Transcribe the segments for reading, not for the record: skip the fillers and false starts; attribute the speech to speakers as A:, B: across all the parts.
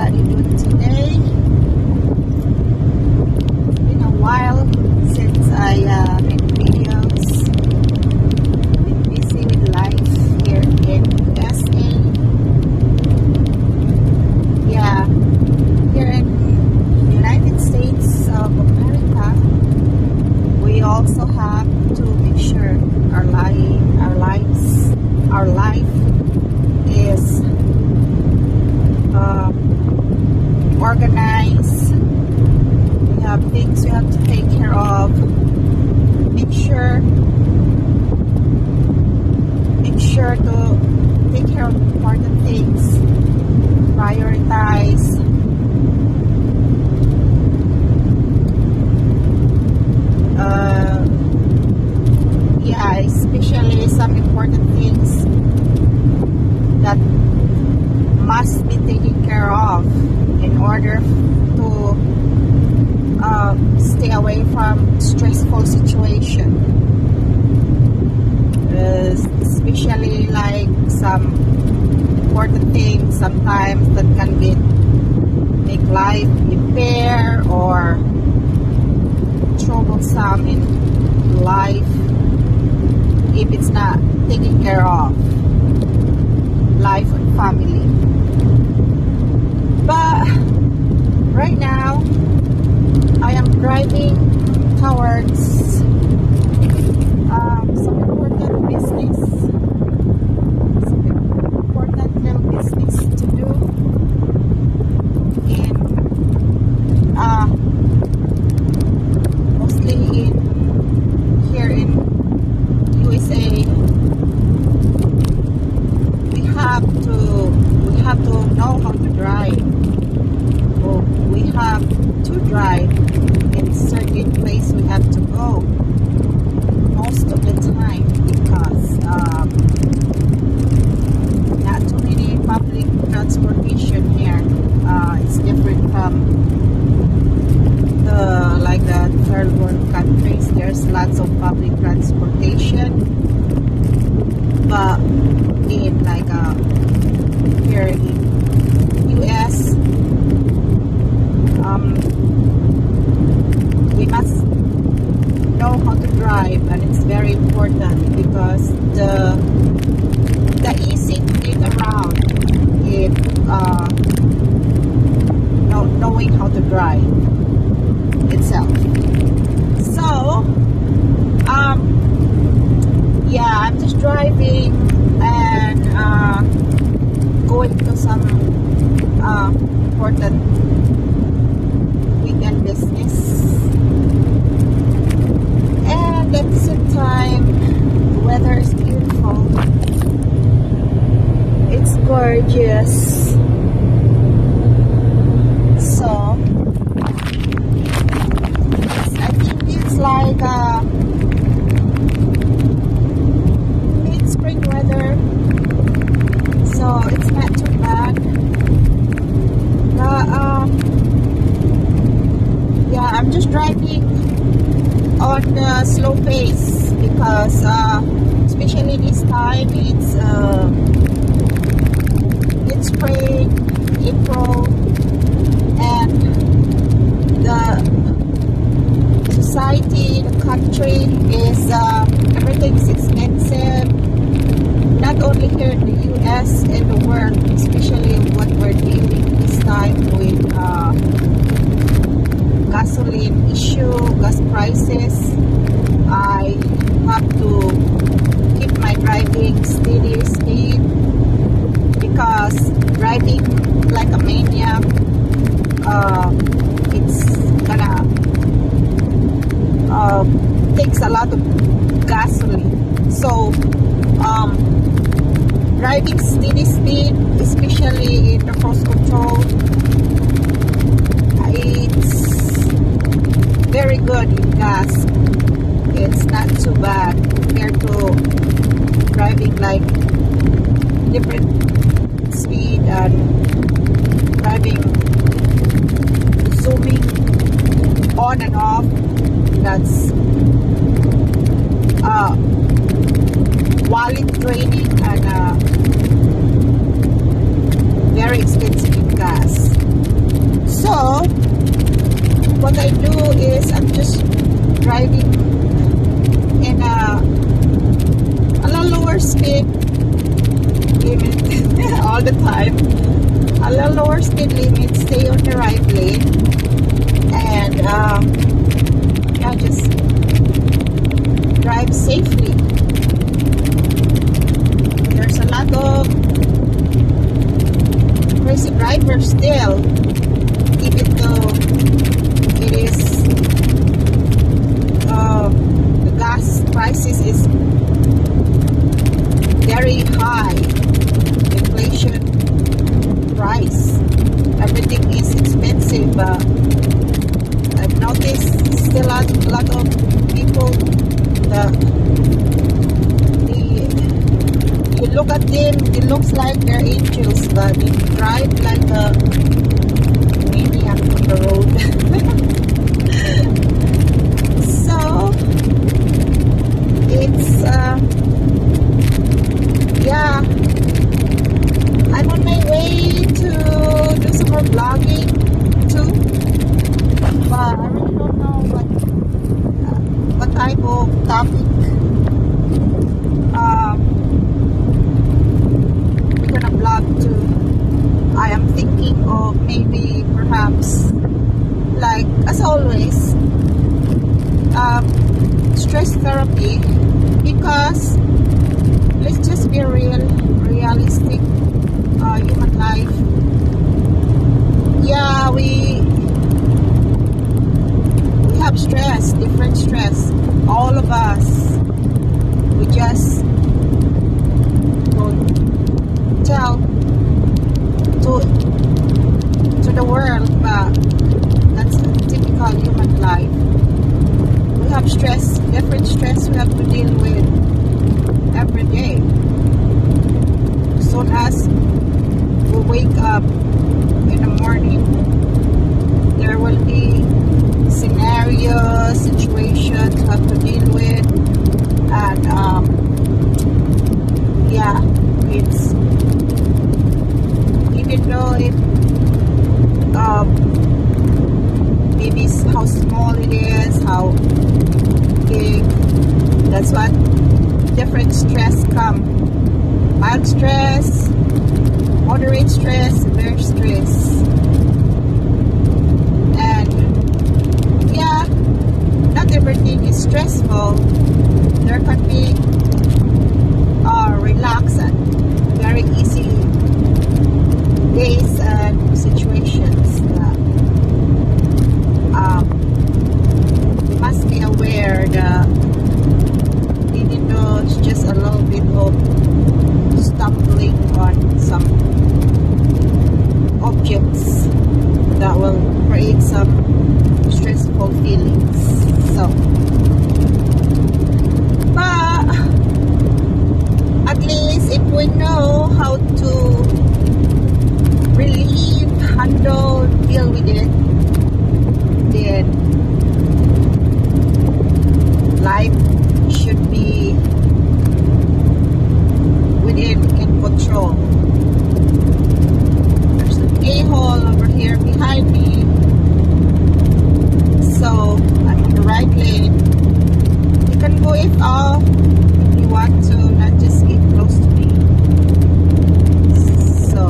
A: everybody doing today? It's been a while since I made videos. Been busy with life here in USA. Yeah, here in the United States of America, we also have to make sure our life is organized. We have things we have to take care of. Make sure to take care of important things. Prioritize. Yeah, especially some important things that must be taken care of in order to stay away from stressful situation. Especially like some important things sometimes that can make life impair or troublesome in life if it's not taken care of. Life and family. But right now I am driving towards some important business little business to do in mostly here in USA. We have to know how to drive. Well, we have to drive in certain place we have to go most of the time because not too many public transportation here. It's different from the third world countries. There's lots of public transportation, but in here in US, we must know how to drive, and it's very important because the easy to get around is knowing how to drive itself. So yeah, I'm just driving and going to some important weekend business, and at the same time the weather is beautiful. It's gorgeous. So I think it's like mid-spring weather, so it's not too bad. Yeah, I'm just driving on the slow pace because especially this time it's spring, April, and the society, the country is everything is expensive. Not only here in the US, in the world, especially what we're dealing this time with gasoline issue, gas prices. I have to keep my driving steady speed because driving like a maniac, it's gonna takes a lot of gasoline. So driving steady speed, especially in the cruise control, it's very good in gas. It's not too bad compared to driving like different speed and driving, zooming on and off. That's wallet draining and very expensive in gas. driving in a little lower speed limit all the time. A little lower speed limit, stay on the right lane, and yeah, just drive safely. There's a lot of crazy drivers still, even though it is the gas prices is very high, inflation price, everything is expensive. I've noticed still a lot of people, you look at them, it looks like they're angels, but they drive like a maniac on the road. So it's yeah, I'm on my way to do some more vlogging too, but I really don't know what type of topic we're gonna vlog to. I am thinking of maybe perhaps, like as always, stress therapy, because let's just be realistic. Human life, yeah, we have stress, different stress, all of us. We just don't tell to the world, but that's a typical human life. We have stress, different stress we have to deal with every day. As soon as we wake up in the morning, there will be scenarios, situations we have to deal with, and yeah, it's, even though it maybe how small it is, how big, that's what different stress come. Mild stress, moderate stress, severe stress. And yeah, not everything is stressful. There can be relaxed and very easy days and situations that we must be aware that even though it's just a little bit of stumbling on some objects that will create some stressful feelings. So, but at least if we know how to relieve, handle, deal with it, then life should be within in control. There's an a-hole over here behind me, so I'm on the right lane. You can go if you want to, not just get close to me. So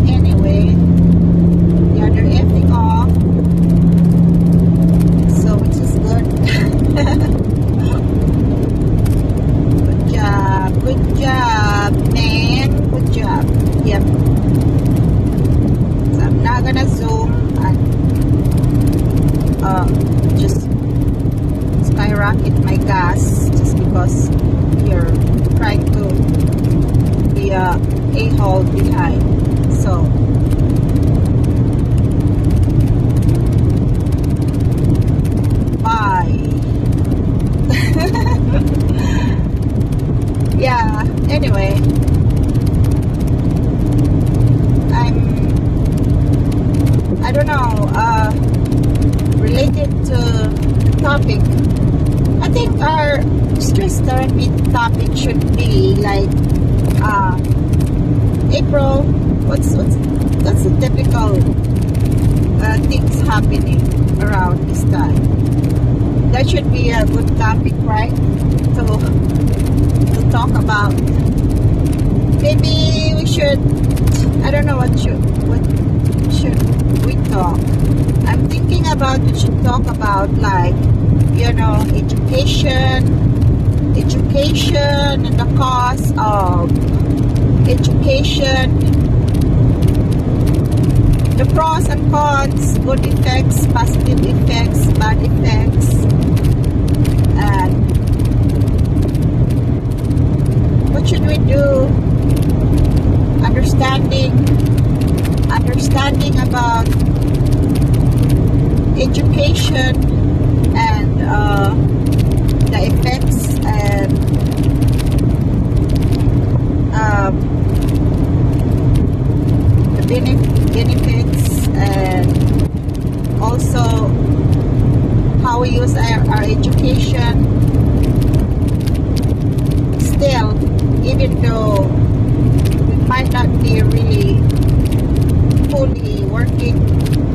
A: anyway, yeah, they're effing off, so which is good. Good job, man. Good job. Yep. So I'm not gonna zoom and just skyrocket my gas just because you're trying to be a-hole behind. So bye. Yeah, anyway, I don't know, related to the topic, I think our stress therapy topic should be like, April, what's the typical things happening? around this time. That should be a good topic, right? To talk about. Maybe we should, I don't know what should we talk. I'm thinking about we should talk about, like, education and the cost of education, the pros and cons, good effects, positive effects, bad effects, and what should we do? Understanding about education and the effects and the benefits, and also how we use our education. Still, even though we might not be really fully working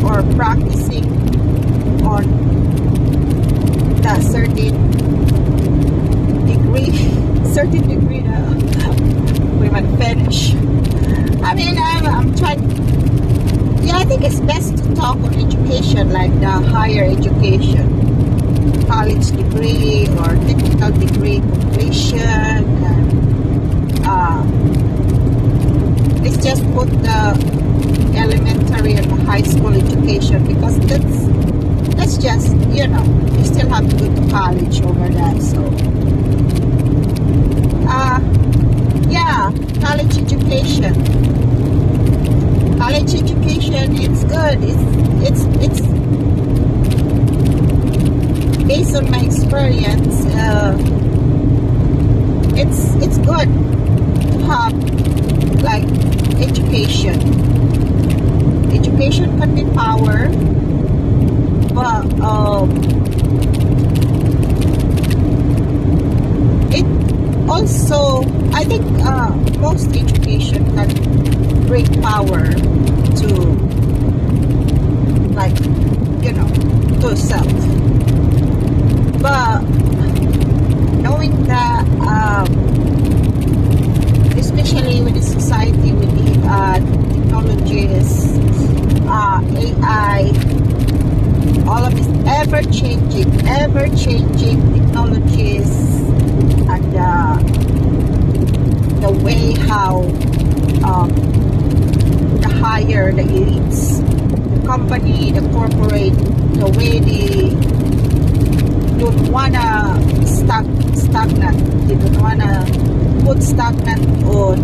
A: or practicing on the certain degree na we might finish. I mean, I'm trying. Yeah, I think it's best to talk on education, like the higher education, college degree or technical degree completion. Let's just put the elementary and the high school education, because that's just, you still have to go to college over that. So yeah, college education, it's good. It's based on my experience. It's good to have, like, education can be power, but it also, I think, most education can bring power to, like, to self. But knowing that, especially with the society we need, technologies, AI, all of this ever-changing technologies, and the way how the higher the elites, the company, the corporate, the way they don't wanna stagnant. They don't wanna put stagnant on,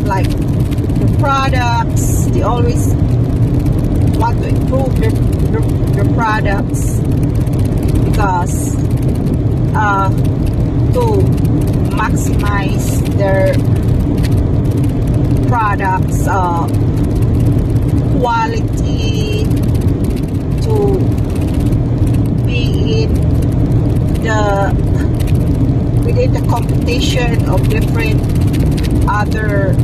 A: like, the products. They always want to improve their products, because to maximize their products quality, to be within the competition of different other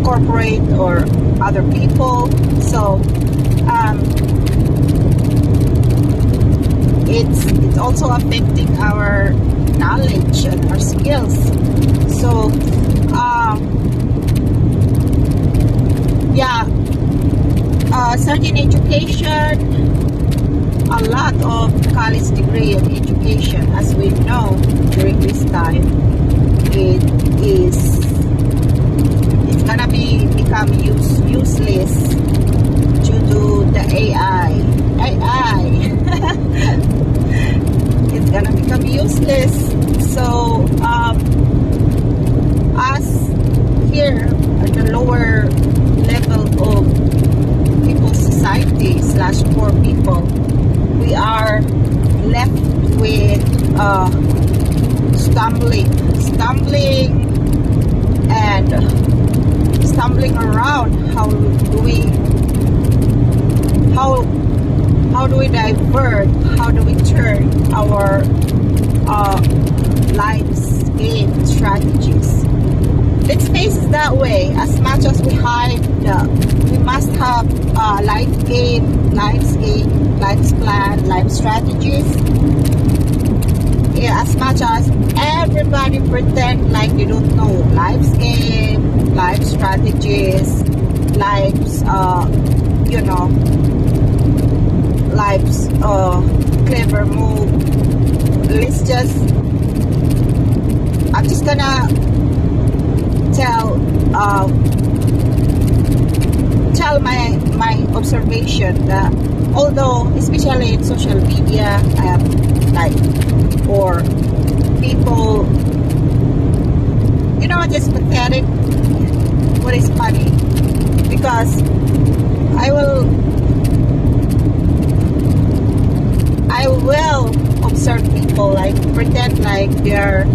A: corporate or other people. So it's also affecting our knowledge and our skills. So yeah, certain education, a lot of college degree and education, as we know during this time, it's gonna become useless due to the AI. It's gonna become useless. So us here at the lower level of people's society / poor people, we are left with stumbling around. How do we divert? How do we turn our lives game strategies? Let's face it that way. As much as we hide, we must have life game life plan, life strategies. Yeah, as much as everybody pretend like they don't know life's game, life strategies, life's life's clever move. I'm just gonna tell my observation that although especially in social media, or people, just pathetic. What is funny, because I will observe people like pretend like they're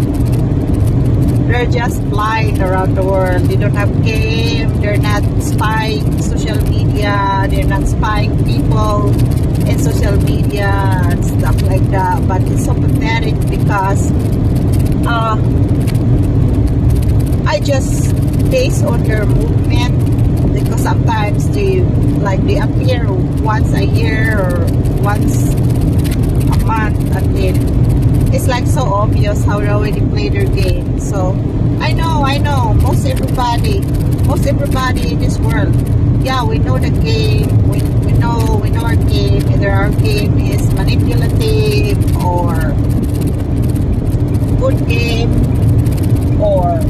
A: just flying around the world. They don't have game. They're not spying social media. They're not spying people in social media and stuff like that. But it's so pathetic because I just base on their movement, because sometimes they appear once a year or once a month, and then it's like so obvious how they already play their game. So I know most everybody in this world, yeah, we know the game. We know our game. Either our game is manipulative or good game, or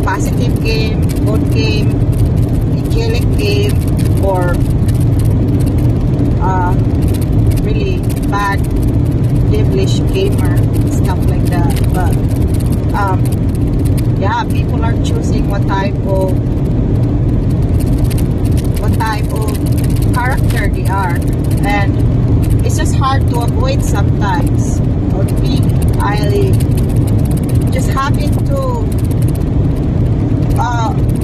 A: positive game, good game, angelic game, or really bad, devilish gamer, stuff like that. But yeah, people are choosing what type of character they are, and it's just hard to avoid sometimes. For me, I just happen to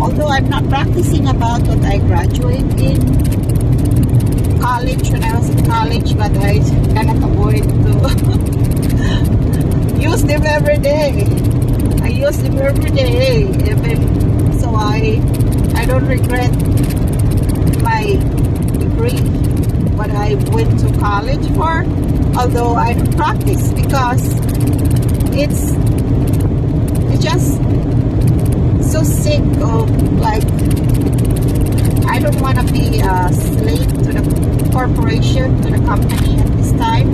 A: although I'm not practicing about what I graduated in college when I was in college, but I cannot avoid to use them every day. I use them every day, even so I don't regret my degree, what I went to college for, although I don't practice because it's just so sick of, like, I don't want to be a slave to the corporation, to the company at this time.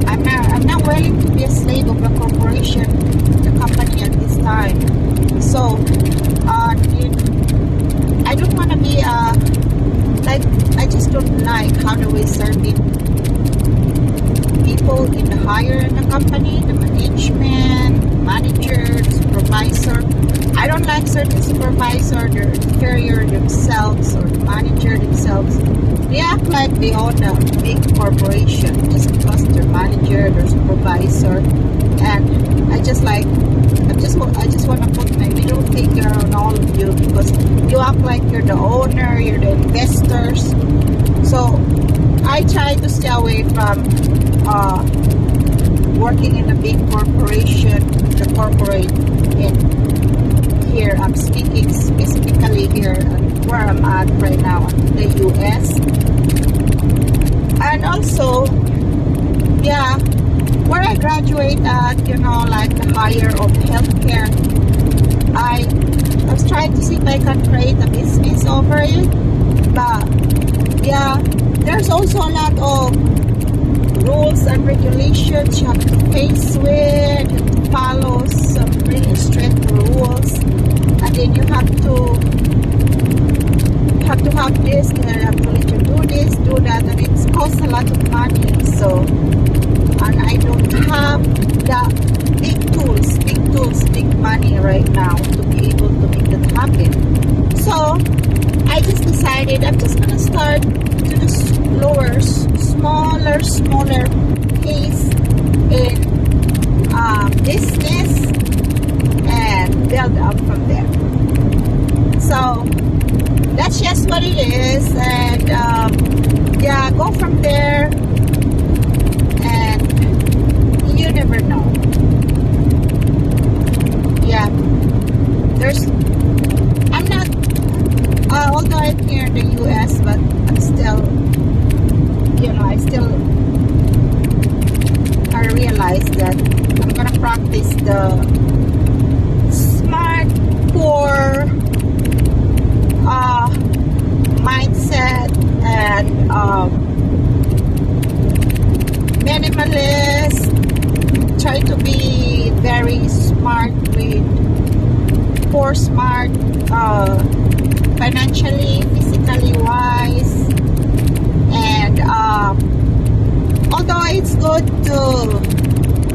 A: I'm not willing to be a slave of the corporation, the company at this time. So I don't want to be I just don't like how the way serving people in the higher in the company, the management, manager, supervisor. I don't like certain supervisor, they're inferior themselves, or the manager themselves. They act like they own a big corporation just because they're manager, they're supervisor, and I just want to put my middle finger on all of you, because you act like you're the owner, you're the investors. So I try to stay away from working in a big corporation, the corporate in here. I'm speaking specifically here where I'm at right now in the US. And also, yeah, where I graduate at, like the higher of healthcare, I was trying to see if I can create a business over it. But yeah, there's also a lot of rules and regulations you have to face with, to follow some really strict rules, and then you have to have this, and you have to let you do this, do that, and it costs a lot of money. So, and I don't have the big money right now to be able to make that happen. So I just decided I'm just gonna start to the smaller pace in business and build up from there. So that's just what it is, and yeah, go from there, and you never know. Yeah, I'm not, although reward financially, physically wise, and although it's good to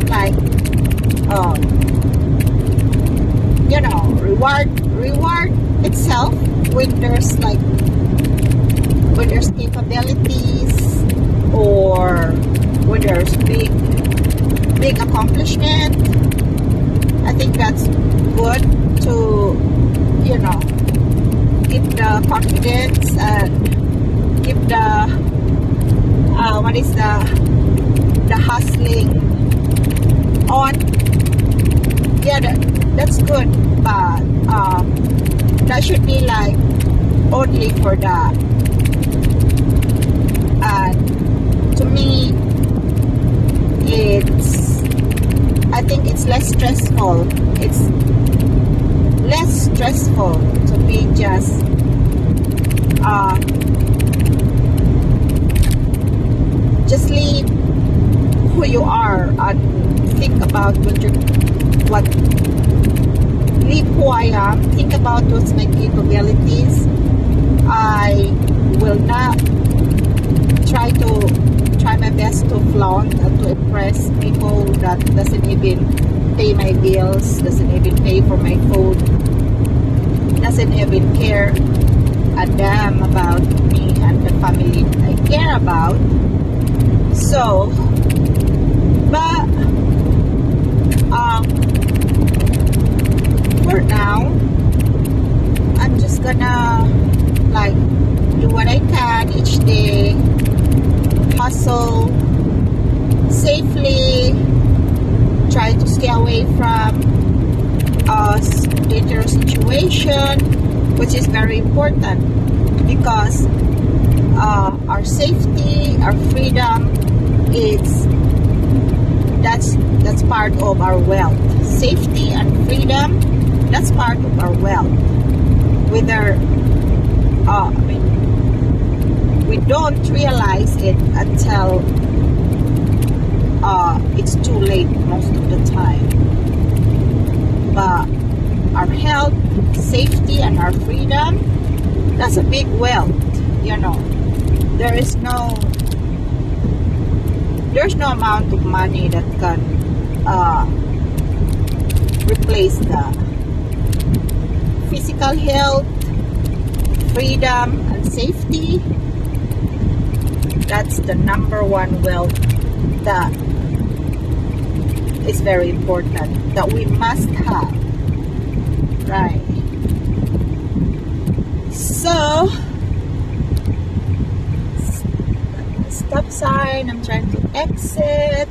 A: like reward itself when there's capabilities, or when there's big accomplishment. I think that's good to keep the confidence and keep the hustling on. Yeah, that's good, but that should be like only for that. And to me, I think it's less stressful. It's less stressful to be just leave who you are and think about leave who I am, think about what's my capabilities. I will not try my best to flaunt and to impress people that doesn't even pay my bills, doesn't even pay for my food, doesn't even care a damn about me and the family I care about. So, but for now, I'm just gonna like do what I can each day, hustle safely, try to stay away from a dangerous situation, which is very important because our safety, our freedom, that's part of our wealth. Safety and freedom, that's part of our wealth. Whether we don't realize it until it's too late most of the time. But our health, safety, and our freedom, that's a big wealth. There's no amount of money that can replace the physical health, freedom, and safety. That's the number one wealth that is very important, that we must have, right? So, stop sign, I'm trying to exit,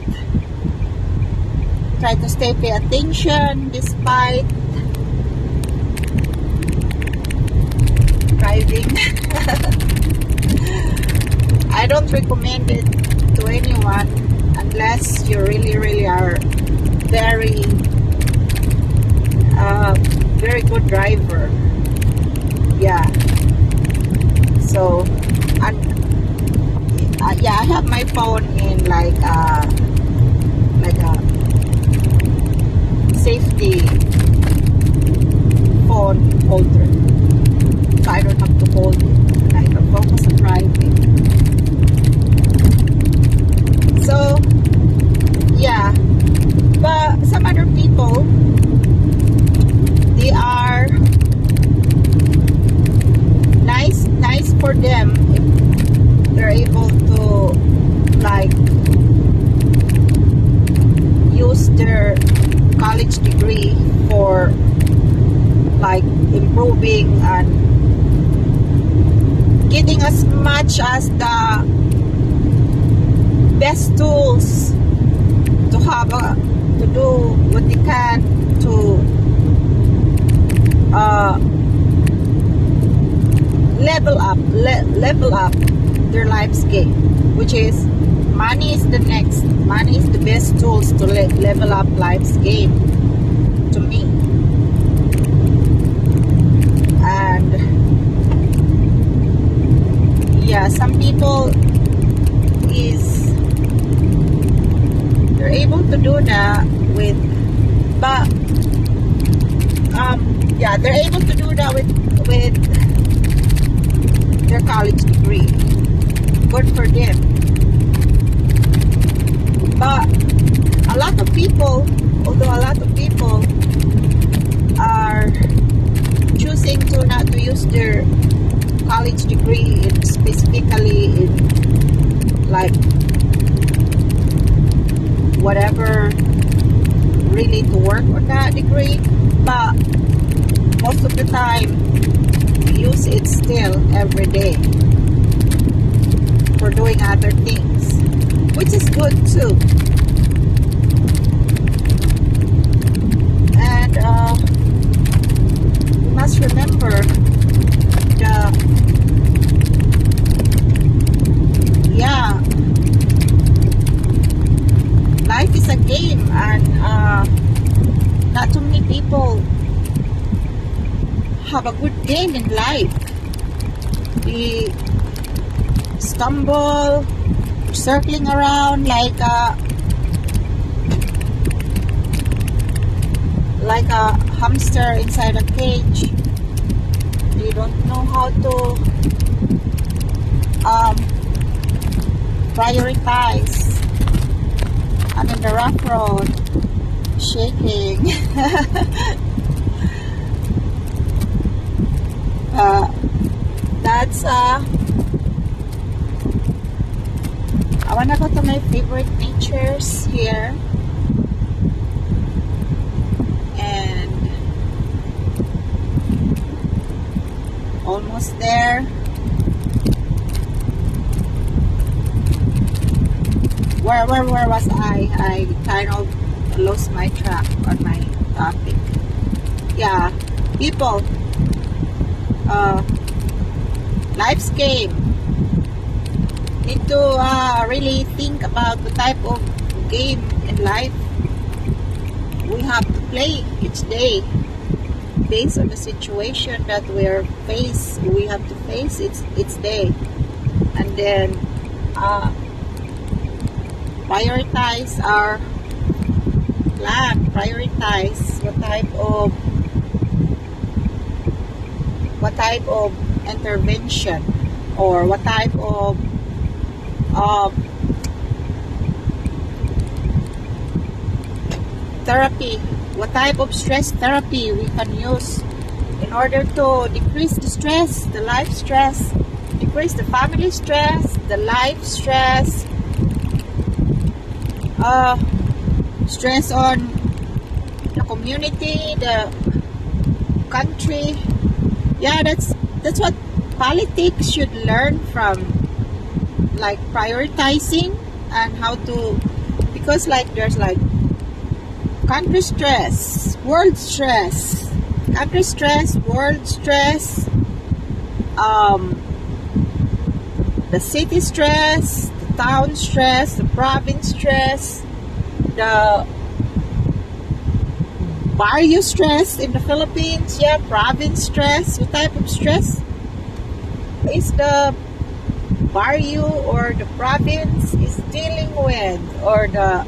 A: try to pay attention despite driving. I don't recommend it to anyone unless you really are very good driver. Yeah. So, I have my phone in like a safety phone holder, so I don't have to hold it and I can focus on driving. So yeah, but some other people, they are nice for them if they're able to like use their college degree for like improving and getting as much as the best tools to have to do what they can to level up their life's game, which is money is the best tools to level up life's game, to me. And yeah, some people they're able to do that with, but Yeah, they're able to do that with their college degree. Good for them. But a lot of people, although a lot of people are choosing to not to use their college degree specifically in like whatever really to work on that degree, but most of the time we use it still every day for doing other things, which is good too. And you must remember life is a game, and not too many people have a good game in life. We stumble, circling around like a hamster inside a cage. You don't know how to prioritize. I'm in the rough road, shaking. That's I wanna go to my favorite natures here, and almost there. Where was I? I kind of lost my track on my topic. Yeah, people, life's game. Need to really think about the type of game in life we have to play each day based on the situation that we have to face each day, and then prioritize our plan, prioritize what type of intervention, or what type of therapy, what type of stress therapy we can use in order to decrease the stress, the life stress, decrease the family stress, the life stress, stress on the community, the country. Yeah, that's what politics should learn from, like prioritizing and how to, because like there's like country stress, world stress, country stress, world stress, the city stress, the town stress, the province stress, the barrio stress in the Philippines. Yeah, province stress. What type of stress is the barrio or the province is dealing with, or the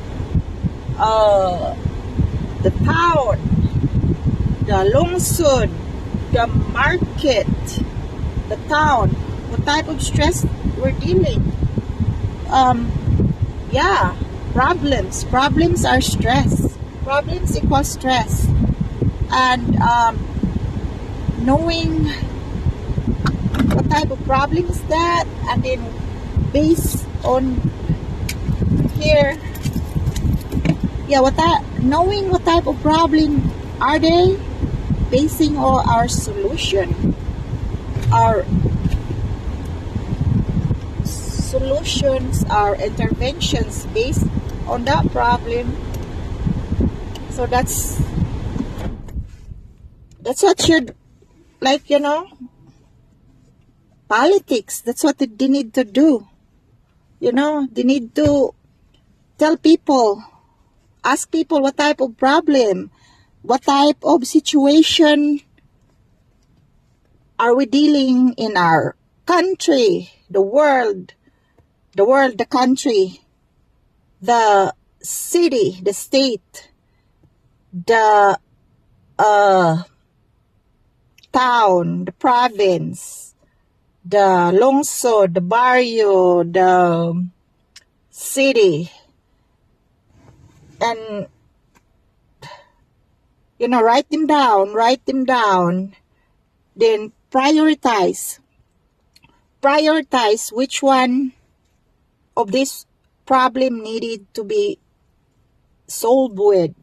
A: town, the lungsod, the market, the town, what type of stress we're dealing. Yeah, problems are stress. Problems equal stress. And knowing what type of problem is that, and then based on here, yeah, knowing what type of problem are they, basing all our solutions, our interventions based on that problem. So that's what should, like, politics, that's what they need to do. They need to tell people, ask people what type of problem, what type of situation are we dealing in our country, the world, the country, the city, the state, the town, the province, the lungsod, the barrio, the city, and write them down, then prioritize which one of this problem needed to be solved with,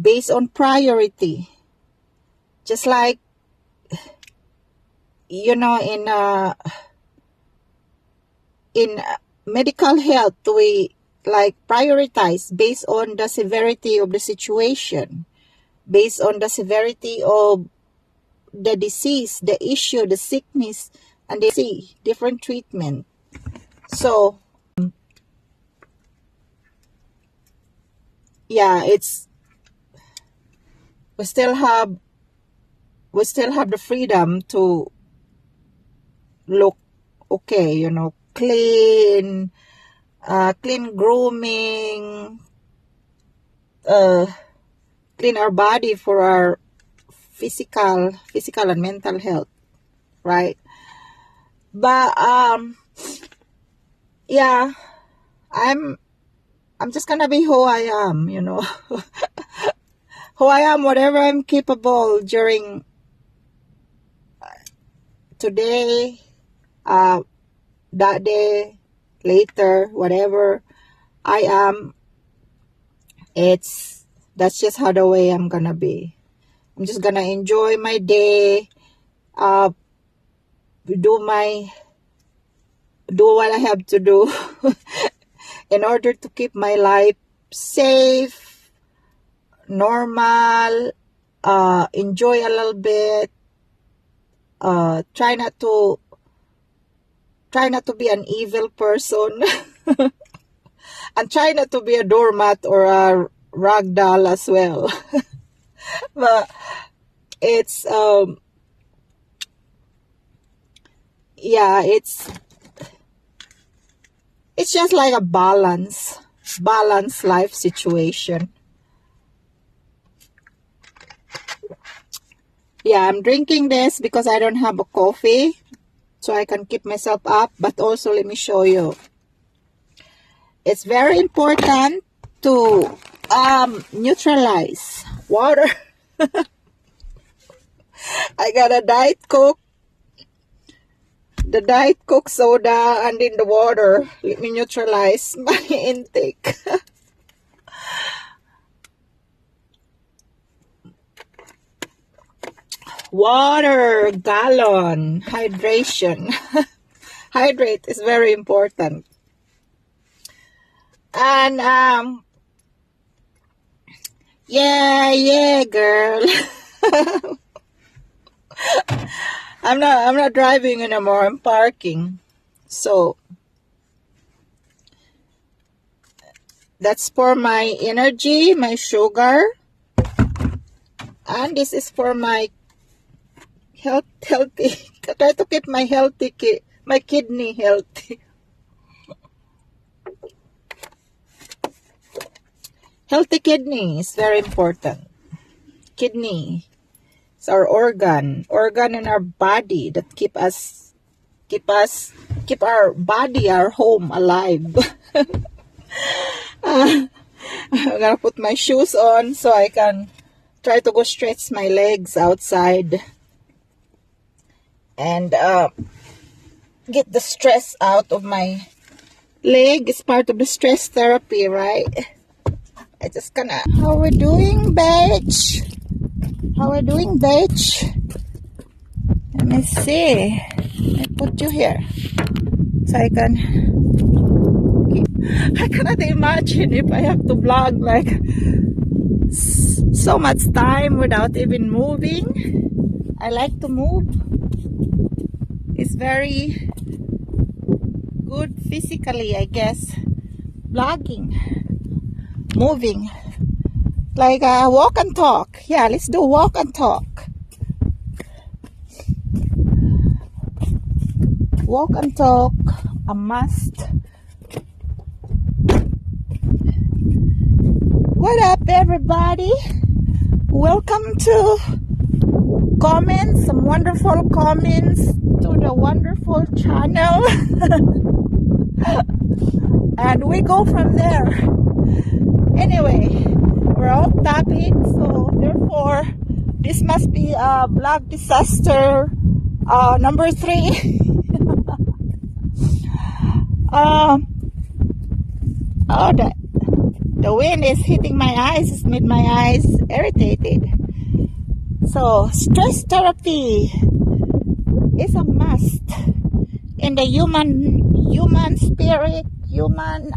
A: based on priority. Just like, in medical health, we like prioritize based on the severity of the situation, based on the severity of the disease, the issue, the sickness, and they see different treatment. So yeah, we still have the freedom to look okay, clean, clean grooming, clean our body for our physical and mental health, right? But yeah, I'm just gonna be who I am, who I am, whatever I'm capable during today, that day, later, whatever I am, that's just how the way I'm gonna be. I'm just gonna enjoy my day, do what I have to do in order to keep my life safe, normal, enjoy a little bit, try not to be an evil person and try not to be a doormat or a rag doll as well. But it's it's just like a balanced life situation. Yeah, I'm drinking this because I don't have a coffee, so I can keep myself up. But also, let me show you. It's very important to neutralize water. I got a Diet Coke, the Diet Coke soda, and in the water. Let me neutralize my intake. Water gallon, hydration. Hydrate is very important. And yeah, girl. I'm not driving anymore. I'm parking. So that's for my energy, my sugar, and this is for my healthy. I try to keep my kidney healthy. Healthy kidney is very important. Kidney is our organ in our body that keep our body, our home alive. I'm gonna put my shoes on so I can try to go stretch my legs outside and get the stress out of my leg. It's part of the stress therapy, right? I just gonna... How we doing, bitch? Let me see. I put you here so I can keep... I cannot imagine if I have to vlog like so much time without even moving. I like to move. It's very good physically, I guess. Vlogging, moving, like walk and talk. Yeah, let's do walk and talk. Walk and talk, a must. What up, everybody? Welcome to comments, some wonderful comments to the wonderful channel. And we go from there. Anyway, we're off topic, so therefore this must be a vlog disaster number 3. Oh, the wind is hitting my eyes. It's made my eyes irritated. So stress therapy is a must in the human spirit, human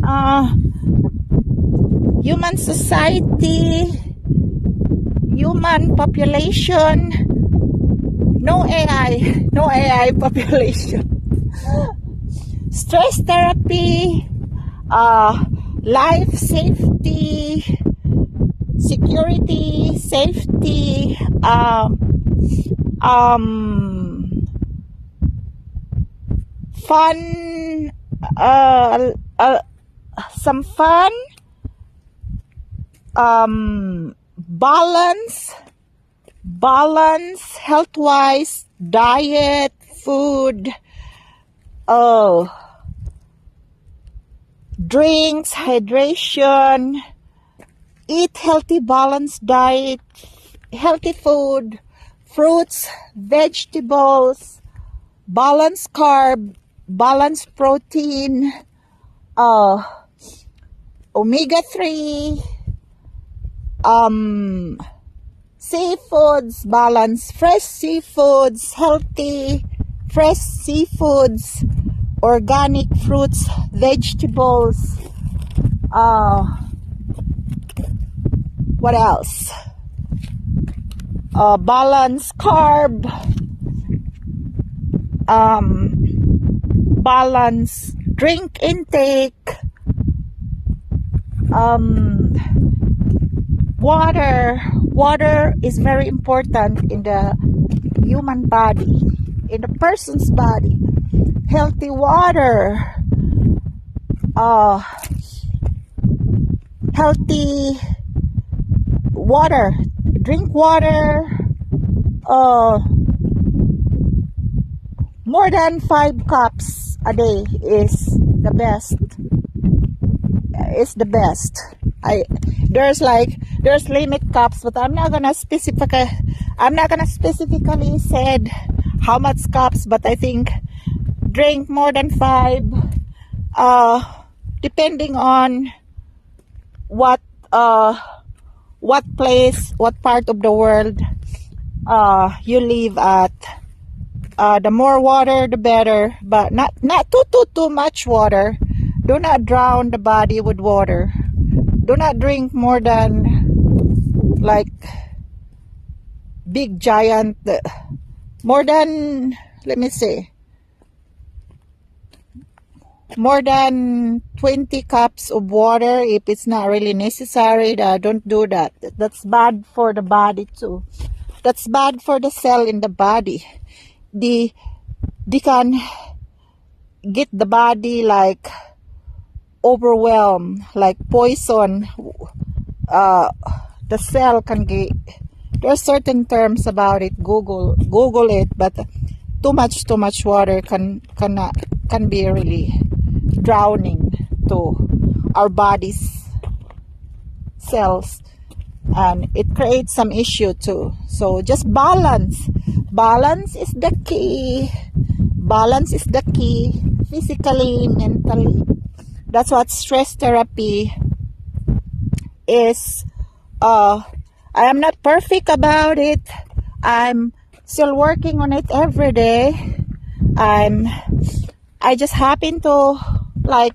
A: society, human population. No AI population. Stress therapy, life safety, security, safety, fun, some fun, balance, health-wise, diet, food, drinks, hydration, eat healthy, balanced diet, healthy food, fruits, vegetables, balanced carb, balanced protein, omega-3, seafoods, balance, fresh seafoods, healthy, fresh seafoods, organic fruits, vegetables, what else? Balance carb, balance drink intake, water is very important in the human body, in the person's body. Healthy water, healthy water, drink water, more than 5 cups a day is the best. It's the best. There's limit cups, but I'm not gonna specifically said how much cups, but I think drink more than 5, depending on what place, what part of the world you live at. The more water, the better, but not too much water. Do not drown the body with water. Do not drink more than like big giant, more than, let me see, more than 20 cups of water. If it's not really necessary, don't do that. That's bad for the body too. That's bad for the cell in the body. They can get the body like overwhelmed, like poison. The cell can get, there are certain terms about it. Google it, but too much water can be really drowning to our body's cells, and it creates some issue too. So just balance is the key. Balance is the key, physically, mentally. That's what stress therapy is. I am not perfect about it. I'm still working on it every day. I just happen to like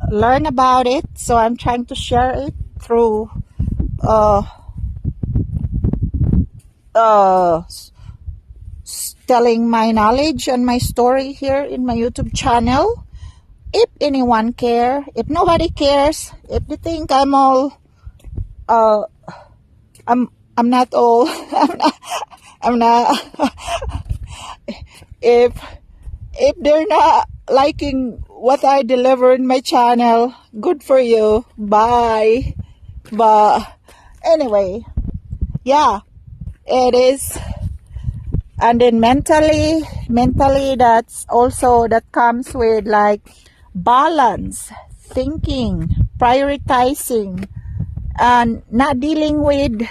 A: learn about it, so I'm trying to share it through telling my knowledge and my story here in my YouTube channel. If anyone care, if nobody cares, if they think I'm all, I'm not all, I'm not. If they're not liking what I deliver in my channel, good for you. Bye. But anyway, yeah, it is And then mentally that's also, that comes with like balance, thinking, prioritizing, and not dealing with,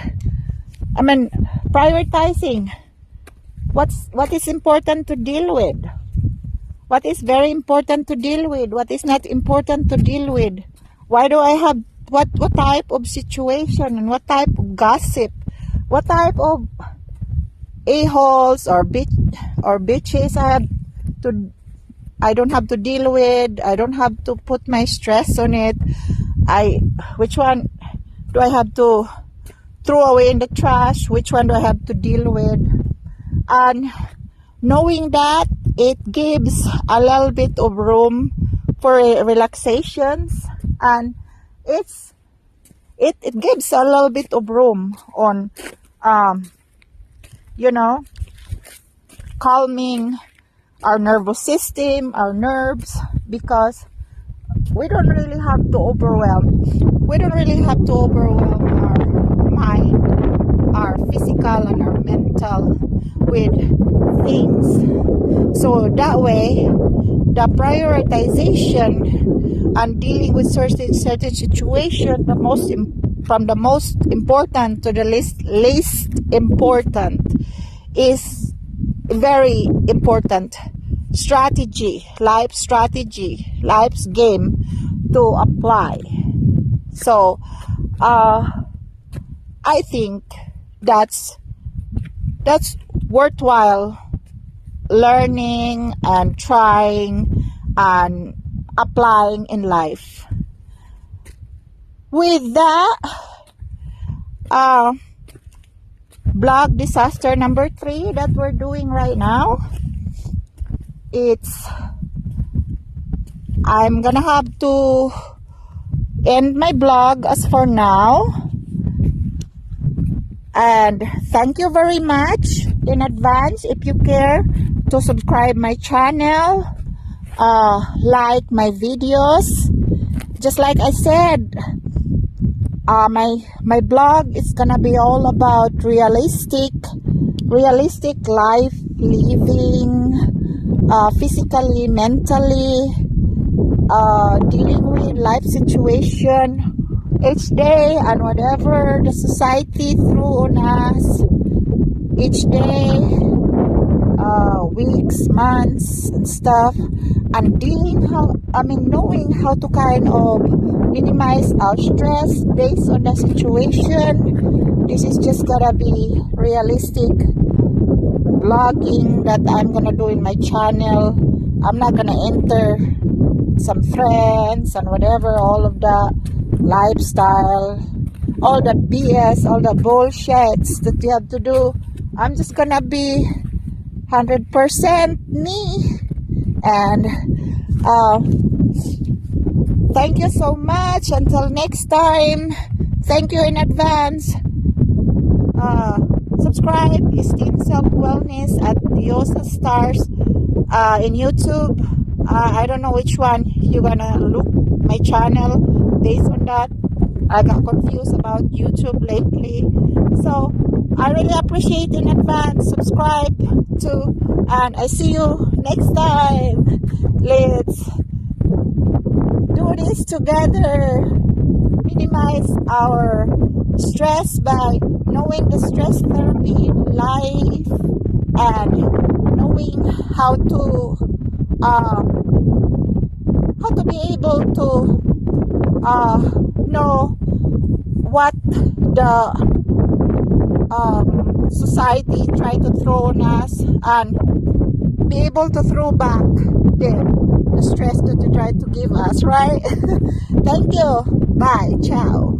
A: prioritizing what is important to deal with, what is very important to deal with, what is not important to deal with. Why do I have what type of situation and what type of gossip, what type of a-holes or bitches I don't have to deal with. I don't have to put my stress on it. Which one do I have to throw away in the trash? Which one do I have to deal with? And knowing that, it gives a little bit of room for relaxations, and it gives a little bit of room on calming our nervous system, our nerves, because we don't really have to overwhelm our mind, our physical and our mental with things. So that way, the prioritization and dealing with certain situation, from the most important to the least important, is very important strategy, life's game to apply. So I think that's worthwhile learning and trying and applying in life. With that, blog disaster number 3 that we're doing right now, I'm gonna have to end my blog as for now. And thank you very much in advance if you care to subscribe my channel, like my videos. Just like I said, my blog is gonna be all about realistic life living, physically, mentally, dealing with life situation each day and whatever the society threw on us each day, weeks, months and stuff, and knowing how to kind of minimize our stress based on the situation. This is just gonna be realistic blogging that I'm gonna do in my channel. I'm not gonna enter some friends and whatever, all of the lifestyle, all the BS, all the bullshits that you have to do. I'm just gonna be 100% me. And thank you so much. Until next time, thank you in advance. Subscribe, Esteemself Wellness at Disaster3 in YouTube. I don't know which one you're gonna look my channel based on that. I got confused about YouTube lately. So I really appreciate in advance. Subscribe to, and I see you next time. Let's do this together. Minimize our stress by knowing the stress therapy in life and knowing how to be able to know what the society try to throw on us and be able to throw back the stress that they try to give us, right? Thank you. Bye. Ciao.